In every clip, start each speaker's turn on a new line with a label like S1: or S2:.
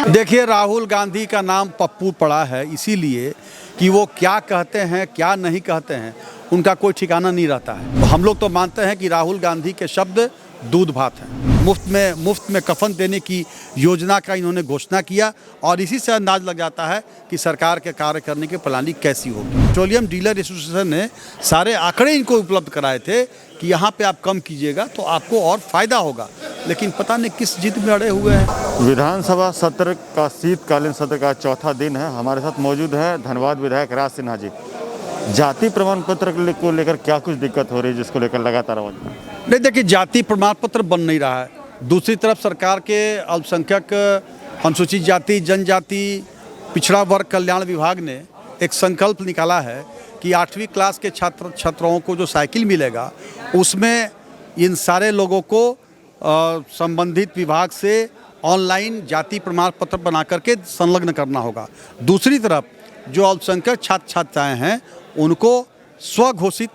S1: देखिए, राहुल गांधी का नाम पप्पू पड़ा है इसीलिए कि वो क्या कहते हैं क्या नहीं कहते हैं उनका कोई ठिकाना नहीं रहता है। हम लोग तो मानते हैं कि राहुल गांधी के शब्द दूध भात हैं। मुफ्त में कफन देने की योजना का इन्होंने घोषणा किया और इसी से अंदाज लग जाता है कि सरकार के कार्य करने की प्रणाली कैसी होगी। पेट्रोलियम डीलर एसोसिएशन ने सारे आंकड़े इनको उपलब्ध कराए थे कि यहाँ पे आप कम कीजिएगा तो आपको और फायदा होगा, लेकिन पता नहीं किस जिद में अड़े हुए हैं।
S2: विधानसभा सत्र का शीतकालीन सत्र का चौथा दिन है। हमारे साथ मौजूद है धनबाद विधायक राज सिन्हा जी। जाति प्रमाण पत्र को लेकर क्या कुछ दिक्कत हो रही है जिसको लेकर लगातार आवाज?
S1: नहीं, देखिए, जाति प्रमाण पत्र बन नहीं रहा है। दूसरी तरफ सरकार के अल्पसंख्यक, अनुसूचित जाति, जनजाति, पिछड़ा वर्ग कल्याण विभाग ने एक संकल्प निकाला है कि 8वीं क्लास के छात्रों को जो साइकिल मिलेगा उसमें इन सारे लोगों को संबंधित विभाग से ऑनलाइन जाति प्रमाण पत्र बना करके संलग्न करना होगा। दूसरी तरफ जो अल्पसंख्यक छात्र छात्राएँ हैं उनको स्वघोषित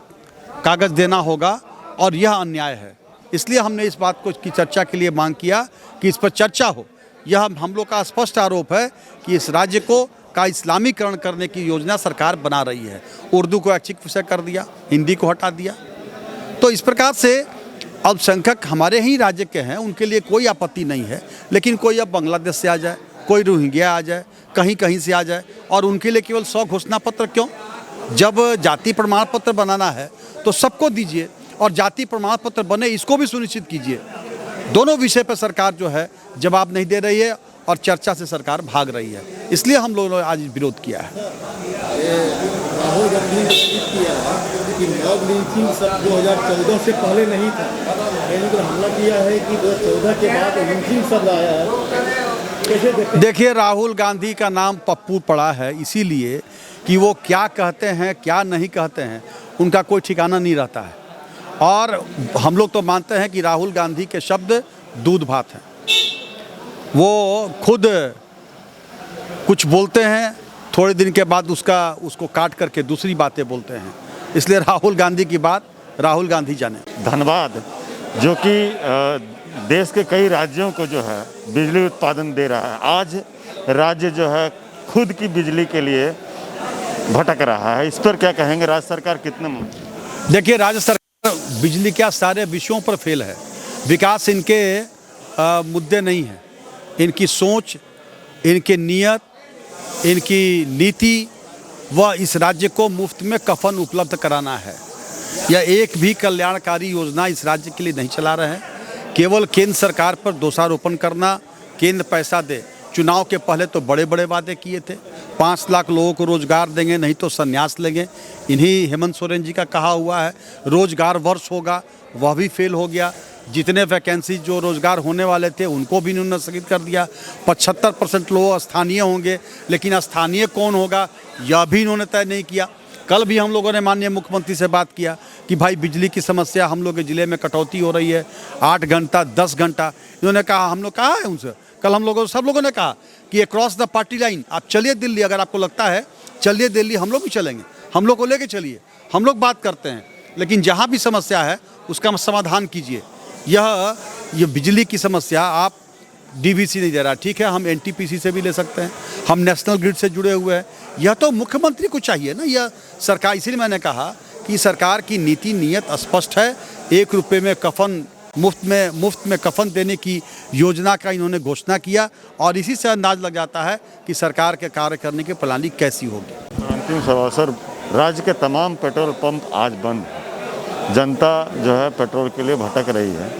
S1: कागज़ देना होगा और यह अन्याय है। इसलिए हमने इस बात को की चर्चा के लिए मांग किया कि इस पर चर्चा हो। यह हम लोग का स्पष्ट आरोप है कि इस राज्य का इस्लामीकरण करने की योजना सरकार बना रही है। उर्दू को ऐच्छिक विषय कर दिया, हिंदी को हटा दिया। तो इस प्रकार से अल्पसंख्यक हमारे ही राज्य के हैं, उनके लिए कोई आपत्ति नहीं है, लेकिन कोई अब बांग्लादेश से आ जाए, कोई रोहिंग्या आ जाए, कहीं से आ जाए और उनके लिए केवल 100 घोषणा पत्र क्यों? जब जाति प्रमाण पत्र बनाना है तो सबको दीजिए और जाति प्रमाण पत्र बने इसको भी सुनिश्चित कीजिए। दोनों विषय पर सरकार जो है जवाब नहीं दे रही है और चर्चा से सरकार भाग रही है। इसलिए हम लोगों ने आज विरोध किया है।
S3: राहुल गांधी ने किया कि मॉब लिंचिंग सब 2014 से पहले नहीं था, लेकिन हमला किया है कि 2014 के बाद लिंचिंग शब्द आया है।
S1: देखिए, राहुल गांधी का नाम पप्पू पड़ा है इसीलिए कि वो क्या कहते हैं क्या नहीं कहते हैं उनका कोई ठिकाना नहीं रहता है। और हम लोग तो मानते हैं कि राहुल गांधी के शब्द दूध भात हैं। वो खुद कुछ बोलते हैं, थोड़े दिन के बाद उसको काट करके दूसरी बातें बोलते हैं। इसलिए राहुल गांधी की बात राहुल गांधी जाने।
S2: धनबाद जो कि देश के कई राज्यों को जो है बिजली उत्पादन दे रहा है, आज राज्य जो है खुद की बिजली के लिए भटक रहा है। इस पर क्या कहेंगे? राज्य सरकार कितने?
S1: देखिए, राज्य सरकार बिजली क्या सारे विषयों पर फेल है। विकास इनके मुद्दे नहीं है। इनकी सोच, इनके नियत, इनकी नीति व इस राज्य को मुफ्त में कफन उपलब्ध कराना है। यह एक भी कल्याणकारी योजना इस राज्य के लिए नहीं चला रहे हैं। केवल केंद्र सरकार पर दोषारोपण करना, केंद्र पैसा दे। चुनाव के पहले तो बड़े बड़े वादे किए थे, 5 लाख लोगों को रोजगार देंगे, नहीं तो संन्यास लेंगे। इन्हीं हेमंत सोरेन जी का कहा हुआ है रोजगार वर्ष होगा, वह भी फेल हो गया। जितने वैकेंसी जो रोजगार होने वाले थे उनको भी इन्होंने स्थगित कर दिया। 75% लोग स्थानीय होंगे, लेकिन स्थानीय कौन होगा यह भी इन्होंने तय नहीं किया। कल भी हम लोगों ने माननीय मुख्यमंत्री से बात किया कि भाई बिजली की समस्या हम लोग के ज़िले में कटौती हो रही है, 8 घंटा 10 घंटा। इन्होंने कहा, हम लोग कहा है उनसे, कल हम लोगों सब लोगों ने कहा कि अक्रॉस द पार्टी लाइन आप चलिए दिल्ली, अगर आपको लगता है चलिए दिल्ली, हम लोग भी चलेंगे, हम लोग को लेके चलिए, हम लोग बात करते हैं, लेकिन जहाँ भी समस्या है उसका समाधान कीजिए। यह बिजली की समस्या आप डीवीसी नहीं दे रहा, ठीक है, हम एनटीपीसी से भी ले सकते हैं, हम नेशनल ग्रिड से जुड़े हुए हैं। यह तो मुख्यमंत्री को चाहिए ना, यह सरकार। इसीलिए मैंने कहा कि सरकार की नीति नियत स्पष्ट है। 1 रुपये में कफन मुफ्त में कफन देने की योजना का इन्होंने घोषणा किया और इसी से अंदाज लग जाता है कि सरकार के कार्य करने की प्रणाली कैसी होगी।
S2: अंतिम सवाल सर, राज्य के तमाम पेट्रोल पंप आज बंद है, जनता जो है पेट्रोल के लिए भटक रही है।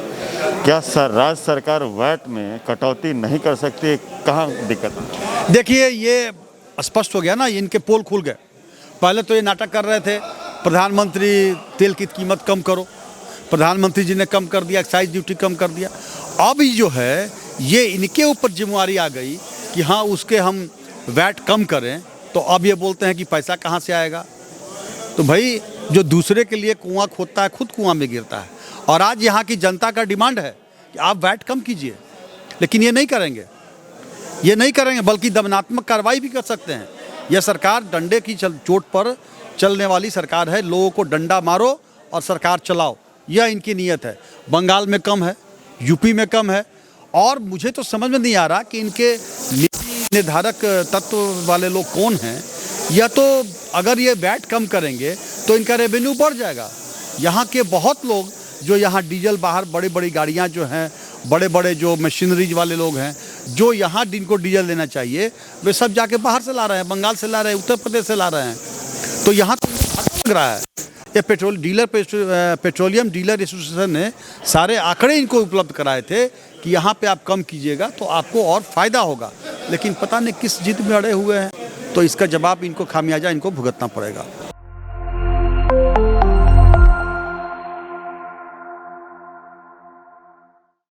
S2: क्या राज्य सरकार वैट में कटौती नहीं कर सकती? कहाँ दिक्कत है?
S1: देखिए, ये स्पष्ट हो गया ना, इनके पोल खुल गए। पहले तो ये नाटक कर रहे थे प्रधानमंत्री तेल की कीमत कम करो, प्रधानमंत्री जी ने कम कर दिया, एक्साइज ड्यूटी कम कर दिया। अब जो है ये इनके ऊपर जिम्मेवारी आ गई कि हाँ उसके हम वैट कम करें, तो अब ये बोलते हैं कि पैसा कहाँ से आएगा। तो भाई जो दूसरे के लिए कुआं खोदता है खुद कुआं में गिरता है। और आज यहाँ की जनता का डिमांड है कि आप वैट कम कीजिए, लेकिन ये नहीं करेंगे, बल्कि दमनात्मक कार्रवाई भी कर सकते हैं। यह सरकार डंडे की चोट पर चलने वाली सरकार है। लोगों को डंडा मारो और सरकार चलाओ, यह इनकी नीयत है। बंगाल में कम है, यूपी में कम है, और मुझे तो समझ में नहीं आ रहा कि इनके निर्धारक तत्व वाले लोग कौन हैं, या तो अगर ये वैट कम करेंगे तो इनका रेवेन्यू बढ़ जाएगा। यहाँ के बहुत लोग जो यहाँ डीजल बाहर बड़ी बड़ी गाड़ियाँ जो हैं, बड़े बड़े जो मशीनरीज वाले लोग हैं, जो यहाँ जिनको डीजल लेना चाहिए, वे सब जाके बाहर से ला रहे हैं, बंगाल से ला रहे हैं, उत्तर प्रदेश से ला रहे हैं। तो यहाँ तो लग रहा है ये पेट्रोलियम डीलर एसोसिएशन ने सारे आंकड़े इनको उपलब्ध कराए थे कि यहाँ पे आप कम कीजिएगा तो आपको और फ़ायदा होगा, लेकिन पता नहीं किस जिद में अड़े हुए हैं। तो इसका जवाब इनको खामियाजा इनको भुगतना पड़ेगा।